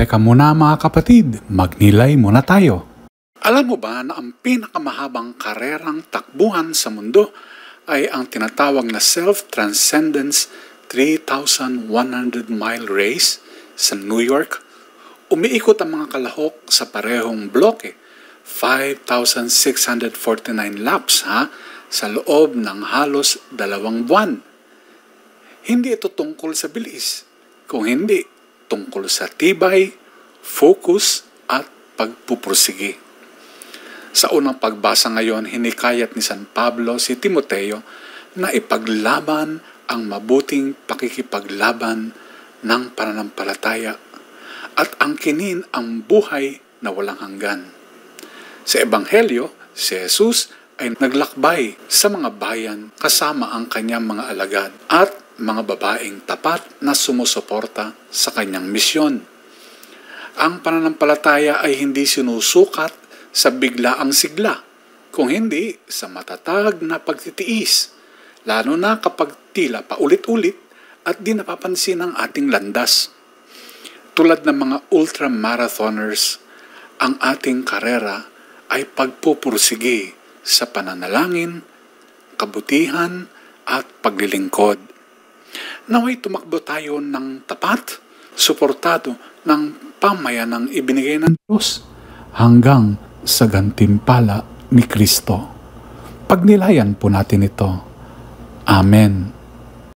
Teka muna mga kapatid, magnilay muna tayo. Alam mo ba na ang pinakamahabang karerang takbuhan sa mundo ay ang tinatawag na Self-Transcendence 3,100-mile race sa New York? Umiikot ang mga kalahok sa parehong bloke, 5,649 laps sa loob ng halos 2 buwan. Hindi ito tungkol sa bilis, kung hindi tungkol sa tibay, focus at pagpupursige. Sa unang pagbasa ngayon, hinikayat ni San Pablo si Timoteo na ipaglaban ang mabuting pakikipaglaban ng pananampalataya at angkinin ang buhay na walang hanggan. Sa Ebanghelyo, si Jesus ay naglakbay sa mga bayan kasama ang kanyang mga alagad at mga babaeng tapat na sumusuporta sa kanyang misyon. Ang pananampalataya ay hindi sinusukat sa biglaang sigla, kung hindi sa matatag na pagtitiis, lalo na kapag tila paulit-ulit at di napapansin ang ating landas. Tulad ng mga ultramarathoners, ang ating karera ay pagpupursige sa pananalangin, kabutihan at paglilingkod. Naway tumakbo tayo ng tapat, suportado ng pamayanang ibinigay ng Diyos hanggang sa gantimpala ni Kristo. Pagnilayan po natin ito. Amen.